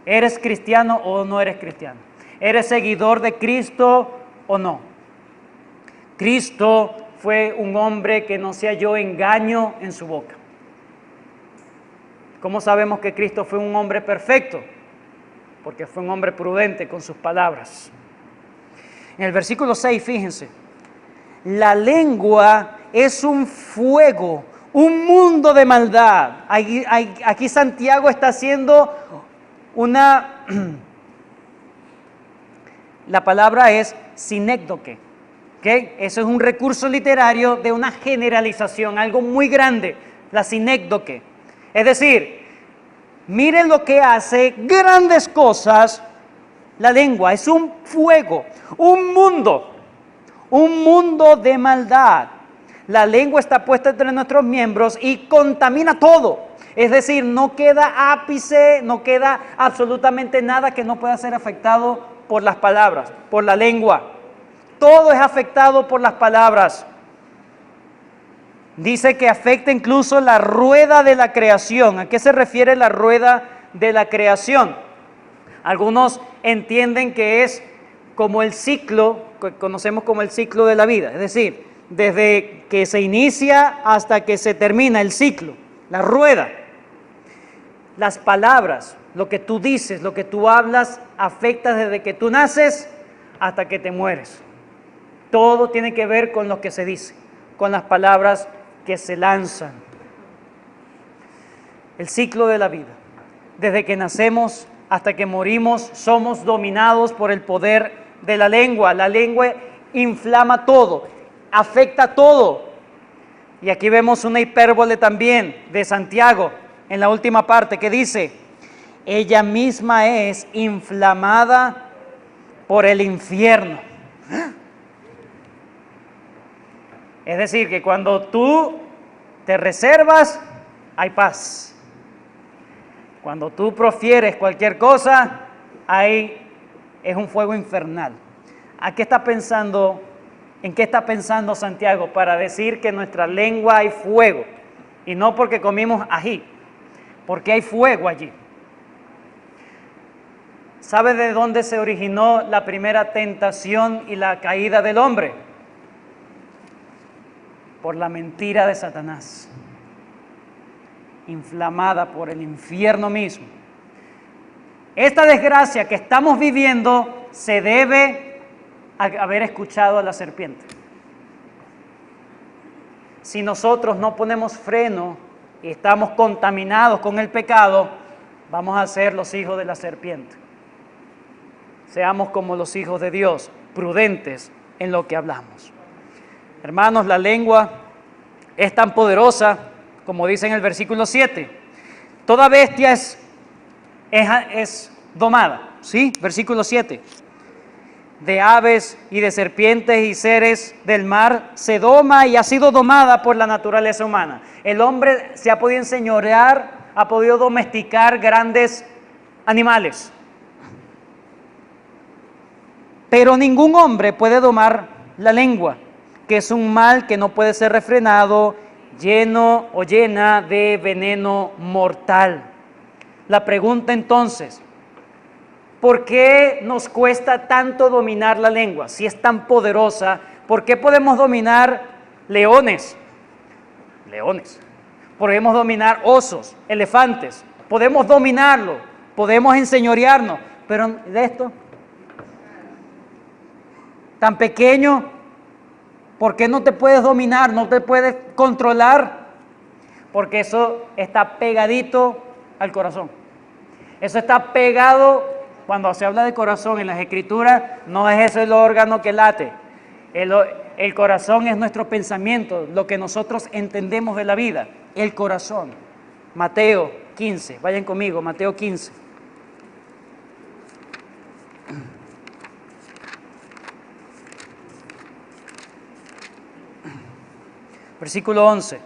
S1: ¿Eres cristiano o no eres cristiano? ¿Eres seguidor de Cristo o no? Cristo fue un hombre que no se halló engaño en su boca. ¿Cómo sabemos que Cristo fue un hombre perfecto? Porque fue un hombre prudente con sus palabras. En el versículo 6, fíjense, la lengua es un fuego, un mundo de maldad. Aquí Santiago está haciendo la palabra es sinécdoque, ¿ok? Eso es un recurso literario de una generalización, algo muy grande, la sinécdoque. Es decir, miren lo que hace grandes cosas la lengua. Es un fuego, un mundo de maldad. La lengua está puesta entre nuestros miembros y contamina todo. Es decir, no queda ápice, no queda absolutamente nada que no pueda ser afectado por las palabras, por la lengua. Todo es afectado por las palabras. Dice que afecta incluso la rueda de la creación. ¿A qué se refiere la rueda de la creación? Algunos entienden que es como el ciclo, que conocemos como el ciclo de la vida. Es decir, desde que se inicia hasta que se termina el ciclo, la rueda. Las palabras, lo que tú dices, lo que tú hablas, afecta desde que tú naces hasta que te mueres. Todo tiene que ver con lo que se dice, con las palabras que se lanzan. El ciclo de la vida. Desde que nacemos hasta que morimos, somos dominados por el poder de la lengua. La lengua inflama todo, afecta todo. Y aquí vemos una hipérbole también de Santiago, en la última parte, que dice, ella misma es inflamada por el infierno. Es decir, que cuando tú te reservas, hay paz. Cuando tú profieres cualquier cosa, ahí es un fuego infernal. ¿A qué está pensando? ¿En qué está pensando Santiago para decir que en nuestra lengua hay fuego? Y no porque comimos ají, porque hay fuego allí. ¿Sabe de dónde se originó la primera tentación y la caída del hombre? Por la mentira de Satanás, inflamada por el infierno mismo. Esta desgracia que estamos viviendo se debe a haber escuchado a la serpiente. Si nosotros no ponemos freno y estamos contaminados con el pecado, vamos a ser los hijos de la serpiente. Seamos como los hijos de Dios, prudentes en lo que hablamos. Hermanos, la lengua es tan poderosa, como dice en el versículo 7. Toda bestia es domada, ¿sí? Versículo 7. De aves y de serpientes y seres del mar se doma y ha sido domada por la naturaleza humana. El hombre se ha podido enseñorear, ha podido domesticar grandes animales. Pero ningún hombre puede domar la lengua, que es un mal que no puede ser refrenado, lleno o llena de veneno mortal. La pregunta entonces, ¿por qué nos cuesta tanto dominar la lengua? Si es tan poderosa, ¿por qué podemos dominar leones? Podemos dominar osos, elefantes, podemos dominarlo, podemos enseñorearnos, pero de esto, tan pequeño, ¿por qué no te puedes dominar, no te puedes controlar? Porque eso está pegadito al corazón. Eso está pegado, cuando se habla de corazón en las Escrituras, no es ese el órgano que late. El corazón es nuestro pensamiento, lo que nosotros entendemos de la vida, el corazón. Mateo 15, vayan conmigo, Mateo 15. Versículo 11.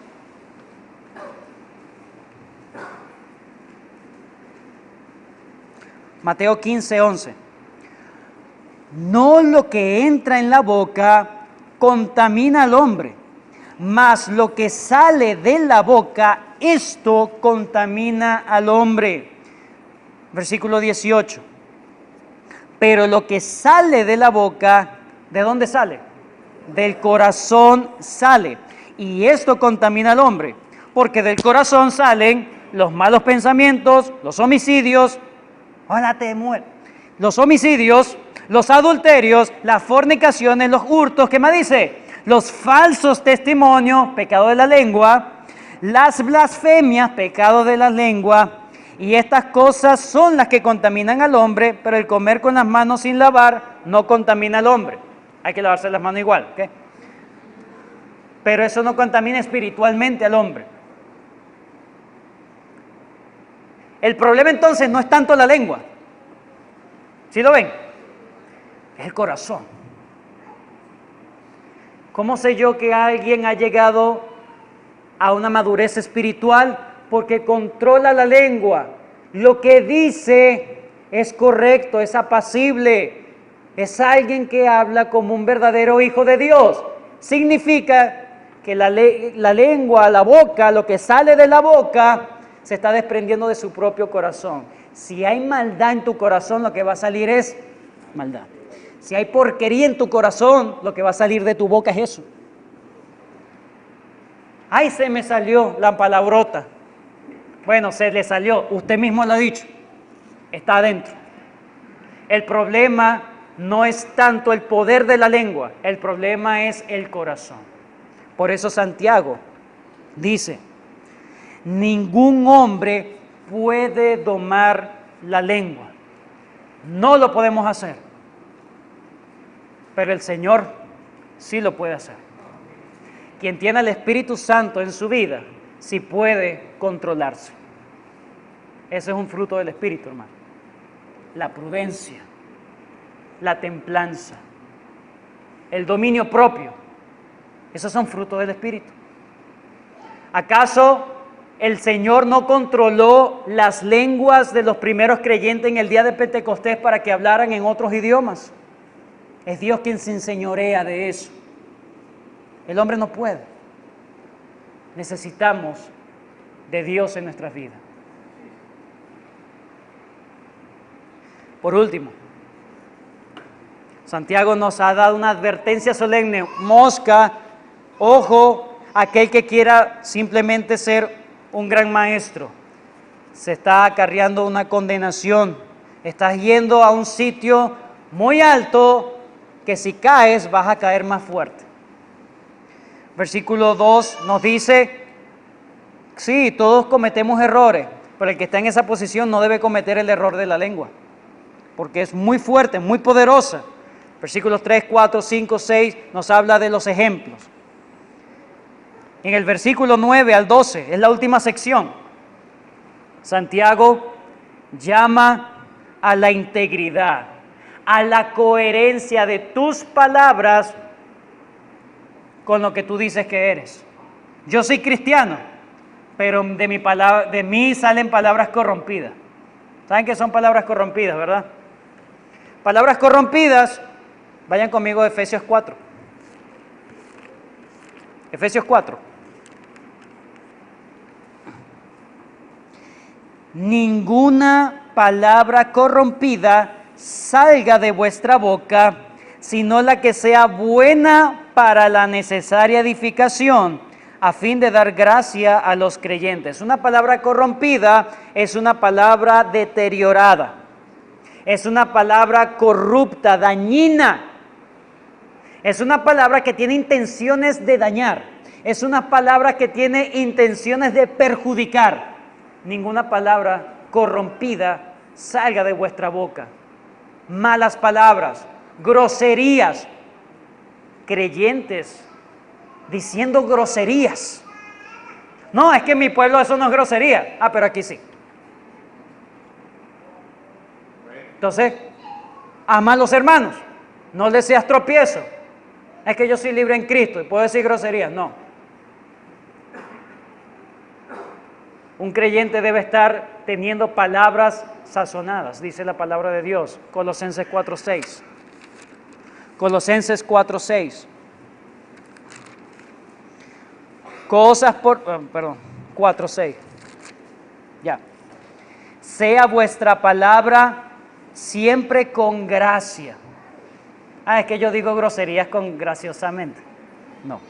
S1: Mateo 15, 11. No lo que entra en la boca contamina al hombre, mas lo que sale de la boca, esto contamina al hombre. Versículo 18. Pero lo que sale de la boca, ¿de dónde sale? Del corazón sale. Y esto contamina al hombre, porque del corazón salen los malos pensamientos, los homicidios, los homicidios, los adulterios, las fornicaciones, los hurtos, ¿qué más dice? Los falsos testimonios, pecado de la lengua, las blasfemias, pecado de la lengua, y estas cosas son las que contaminan al hombre, pero el comer con las manos sin lavar no contamina al hombre. hay que lavarse las manos igual, ¿ok? Pero eso no contamina espiritualmente al hombre. El problema entonces no es tanto la lengua, ¿sí lo ven? Es el corazón. ¿Cómo sé yo que alguien ha llegado a una madurez espiritual? Porque controla la lengua. Lo que dice es correcto, es apacible. Es alguien que habla como un verdadero hijo de Dios. Significa que la lengua, la boca, lo que sale de la boca, se está desprendiendo de su propio corazón. Si hay maldad en tu corazón, lo que va a salir es maldad. Si hay porquería en tu corazón, lo que va a salir de tu boca es eso. Ay, se me salió la palabrota. Bueno, se le salió, usted mismo lo ha dicho, está adentro. El problema no es tanto el poder de la lengua, el problema es el corazón. Por eso Santiago dice, ningún hombre puede domar la lengua. No lo podemos hacer, pero el Señor sí lo puede hacer. Quien tiene el Espíritu Santo en su vida, sí puede controlarse. Ese es un fruto del Espíritu, hermano. La prudencia, la templanza, el dominio propio. Esos son frutos del Espíritu. ¿Acaso el Señor no controló las lenguas de los primeros creyentes en el día de Pentecostés para que hablaran en otros idiomas? Es Dios quien se enseñorea de eso. El hombre no puede. Necesitamos de Dios en nuestras vidas. Por último, Santiago nos ha dado una advertencia solemne. Mosca, ojo, aquel que quiera simplemente ser un gran maestro. Se está acarreando una condenación. Estás yendo a un sitio muy alto que si caes vas a caer más fuerte. Versículo 2 nos dice, sí, todos cometemos errores, pero el que está en esa posición no debe cometer el error de la lengua, porque es muy fuerte, muy poderosa. Versículos 3, 4, 5, 6 nos habla de los ejemplos. En el versículo 9 al 12, es la última sección, Santiago llama a la integridad, a la coherencia de tus palabras con lo que tú dices que eres. Yo soy cristiano, pero de mí salen palabras corrompidas. ¿Saben qué son palabras corrompidas, verdad? Palabras corrompidas, vayan conmigo a Efesios 4. Efesios 4. Ninguna palabra corrompida salga de vuestra boca, sino la que sea buena para la necesaria edificación, a fin de dar gracia a los creyentes. Una palabra corrompida es una palabra deteriorada, es una palabra corrupta, dañina, es una palabra que tiene intenciones de dañar, es una palabra que tiene intenciones de perjudicar. Ninguna palabra corrompida salga de vuestra boca. Malas palabras, groserías, creyentes diciendo groserías. No, es que en mi pueblo eso no es grosería. Ah, pero aquí sí. Entonces, ama a los hermanos, no les seas tropiezo. Es que yo soy libre en Cristo y puedo decir groserías. No. Un creyente debe estar teniendo palabras sazonadas, dice la palabra de Dios, Colosenses 4:6. Colosenses 4:6. 4:6. Ya. Sea vuestra palabra siempre con gracia. Ah, es que yo digo groserías con graciosamente. No.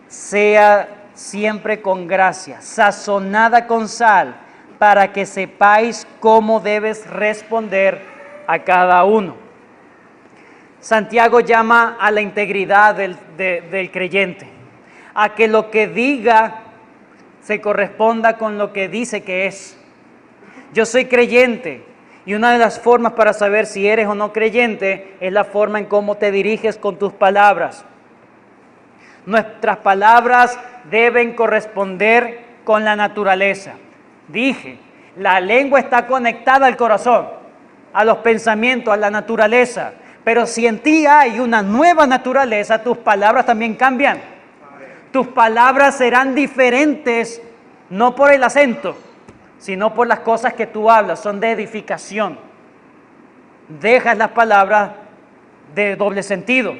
S1: Sea siempre con gracia, sazonada con sal, para que sepáis cómo debes responder a cada uno. Santiago llama a la integridad del creyente, a que lo que diga se corresponda con lo que dice que es. Yo soy creyente Y una de las formas para saber si eres o no creyente es la forma en cómo te diriges con tus palabras. Nuestras palabras deben corresponder con la naturaleza. Dije, la lengua está conectada al corazón, a los pensamientos, a la naturaleza. Pero si en ti hay una nueva naturaleza, tus palabras también cambian. Tus palabras serán diferentes, no por el acento, sino por las cosas que tú hablas, son de edificación. Dejas las palabras de doble sentido,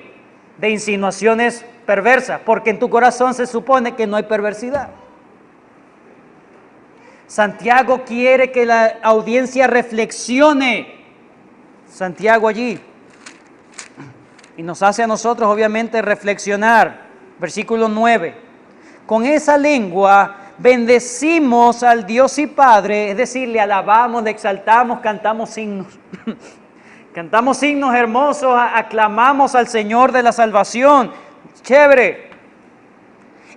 S1: de insinuaciones perversas, porque en tu corazón se supone que no hay perversidad. Santiago quiere que la audiencia reflexione. Santiago allí. Y nos hace a nosotros obviamente reflexionar. Versículo 9. Con esa lengua bendecimos al Dios y Padre, es decir, le alabamos, le exaltamos, cantamos himnos. Cantamos himnos hermosos, aclamamos al Señor de la salvación. Chévere.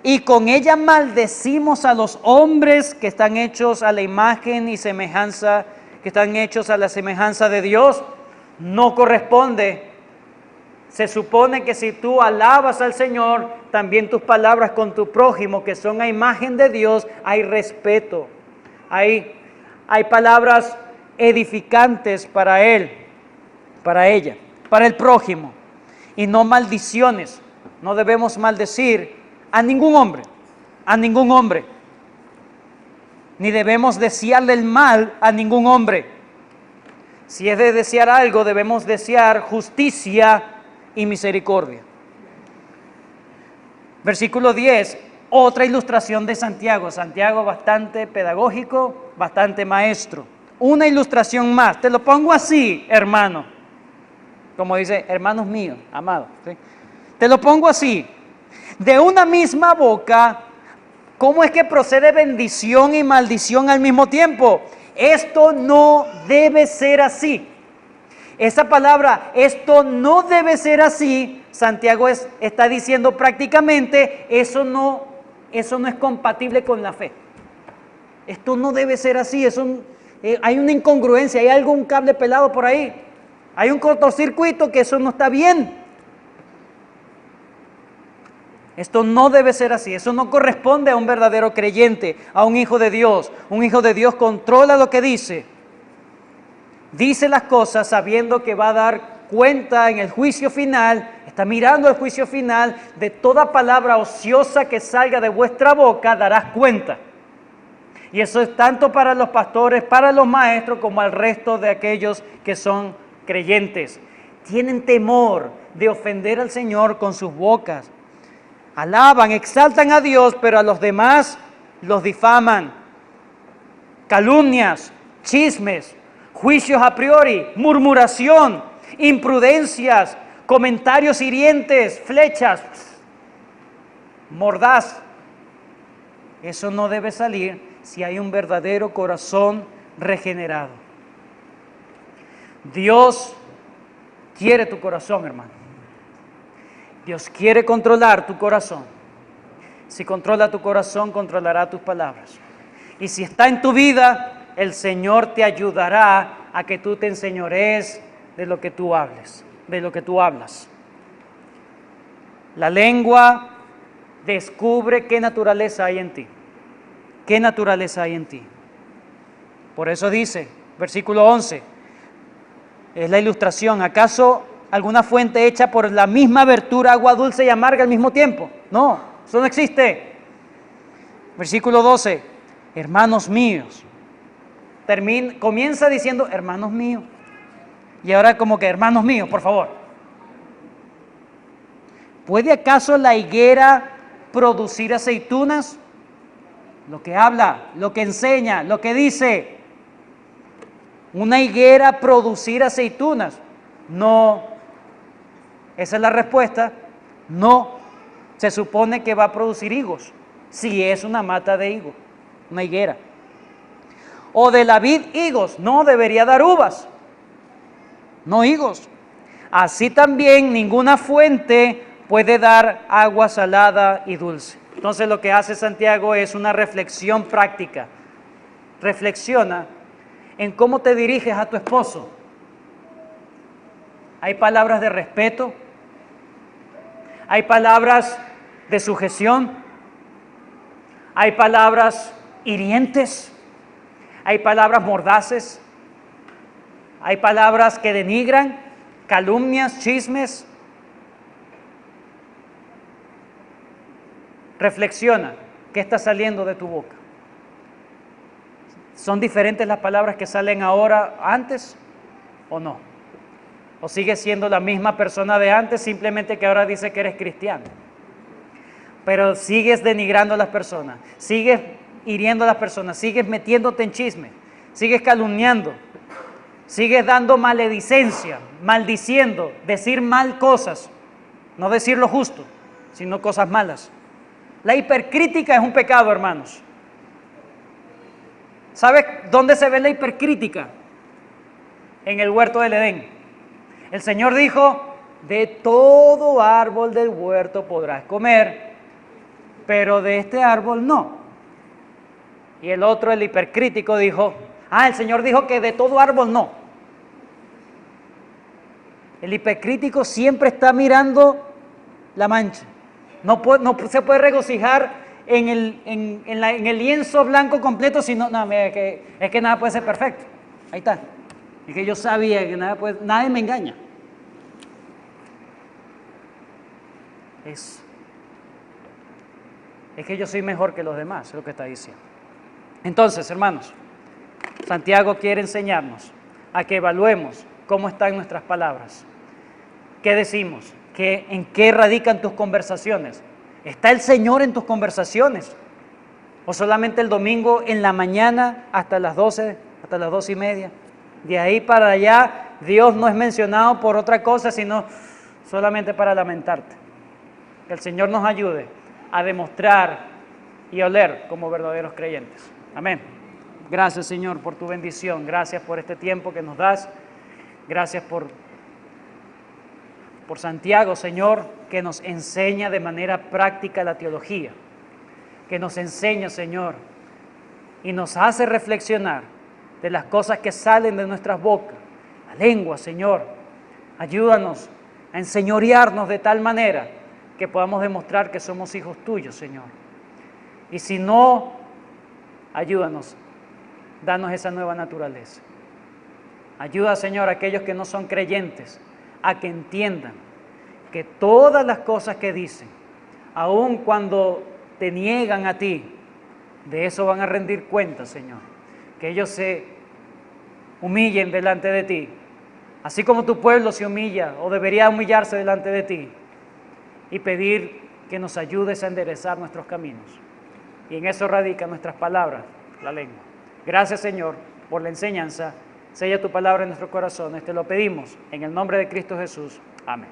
S1: Y con ella maldecimos a los hombres que están hechos a la imagen y semejanza, que están hechos a la semejanza de Dios. No corresponde. Se supone que si tú alabas al Señor, también tus palabras con tu prójimo, que son a imagen de Dios, hay respeto. Hay palabras edificantes para él, para ella, para el prójimo. Y no maldiciones. No debemos maldecir a ningún hombre, ni debemos desearle el mal a ningún hombre. Si es de desear algo, debemos desear justicia y misericordia. Versículo 10, otra ilustración de Santiago. Santiago bastante pedagógico, bastante maestro. Una ilustración más, te lo pongo así, hermano. Como dice, hermanos míos, amados. ¿Sí? Te lo pongo así. De una misma boca, ¿cómo es que procede bendición y maldición al mismo tiempo? Esto no debe ser así. Esa palabra, esto no debe ser así, Santiago está diciendo prácticamente, eso no es compatible con la fe. Esto no debe ser así, hay una incongruencia, hay un cable pelado por ahí, hay un cortocircuito que eso no está bien. Esto no debe ser así, eso no corresponde a un verdadero creyente, a un hijo de Dios. Un hijo de Dios controla lo que dice. Dice las cosas sabiendo que va a dar cuenta en el juicio final, está mirando el juicio final, de toda palabra ociosa que salga de vuestra boca, darás cuenta. Y eso es tanto para los pastores, para los maestros, como al resto de aquellos que son creyentes. Tienen temor de ofender al Señor con sus bocas. Alaban, exaltan a Dios, pero a los demás los difaman. Calumnias, chismes, juicios a priori, murmuración, imprudencias, comentarios hirientes, flechas, mordaz. Eso no debe salir si hay un verdadero corazón regenerado. Dios quiere tu corazón, hermano. Dios quiere controlar tu corazón. Si controla tu corazón, controlará tus palabras. Y si está en tu vida, el Señor te ayudará a que tú te enseñorees de lo que tú hables, de lo que tú hablas. La lengua descubre qué naturaleza hay en ti. ¿Qué naturaleza hay en ti? Por eso dice, versículo 11, es la ilustración. ¿Acaso alguna fuente hecha por la misma abertura, agua dulce y amarga al mismo tiempo? No, eso no existe. Versículo 12, hermanos míos. Comienza diciendo, hermanos míos. Y ahora como que, hermanos míos, por favor. ¿Puede acaso la higuera producir aceitunas? Lo que habla, lo que enseña, lo que dice. ¿Una higuera producir aceitunas? No. Esa es la respuesta. No. Se supone que va a producir higos, si es una mata de higo, una higuera. O de la vid higos, no, debería dar uvas, no higos. Así también ninguna fuente puede dar agua salada y dulce. Entonces lo que hace Santiago es una reflexión práctica. Reflexiona en cómo te diriges a tu esposo. Hay palabras de respeto, hay palabras de sujeción, hay palabras hirientes, hay palabras mordaces, hay palabras que denigran, calumnias, chismes. Reflexiona, ¿qué está saliendo de tu boca? ¿Son diferentes las palabras que salen ahora antes o no? ¿O sigues siendo la misma persona de antes, simplemente que ahora dice que eres cristiano? Pero sigues denigrando a las personas, sigues hiriendo a las personas, sigues metiéndote en chisme, sigues calumniando, sigues dando maledicencia, maldiciendo, decir mal cosas, no decir lo justo, sino cosas malas. La hipercrítica es un pecado, hermanos. ¿Sabes dónde se ve la hipercrítica? En el huerto del Edén. El Señor dijo, de todo árbol del huerto podrás comer, pero de este árbol no. Y el otro, el hipercrítico, dijo, el Señor dijo que de todo árbol no. El hipercrítico siempre está mirando la mancha. No se puede regocijar en el lienzo blanco completo, sino, es que nada puede ser perfecto. Ahí está. Es que yo sabía que nadie me engaña. Es que yo soy mejor que los demás, es lo que está diciendo. Entonces, hermanos, Santiago quiere enseñarnos a que evaluemos cómo están nuestras palabras. ¿Qué decimos? ¿En qué radican tus conversaciones? ¿Está el Señor en tus conversaciones? ¿O solamente el domingo en la mañana hasta las 12, hasta las 2:30? De ahí para allá, Dios no es mencionado por otra cosa, sino solamente para lamentarte. Que el Señor nos ayude a demostrar y oler como verdaderos creyentes. Amén. Gracias, Señor, por tu bendición. Gracias por este tiempo que nos das. Gracias por Santiago, Señor, que nos enseña de manera práctica la teología, que nos enseña, Señor, y nos hace reflexionar de las cosas que salen de nuestras bocas, la lengua, Señor. Ayúdanos a enseñorearnos de tal manera que podamos demostrar que somos hijos tuyos, Señor. Y si no, ayúdanos, danos esa nueva naturaleza. Ayuda, Señor, a aquellos que no son creyentes, a que entiendan que todas las cosas que dicen, aun cuando te niegan a ti, de eso van a rendir cuenta, Señor. Que ellos se humillen delante de ti, así como tu pueblo se humilla o debería humillarse delante de ti, y pedir que nos ayudes a enderezar nuestros caminos. Y en eso radican nuestras palabras, la lengua. Gracias, Señor, por la enseñanza. Sella tu palabra en nuestros corazones. Te lo pedimos en el nombre de Cristo Jesús. Amén.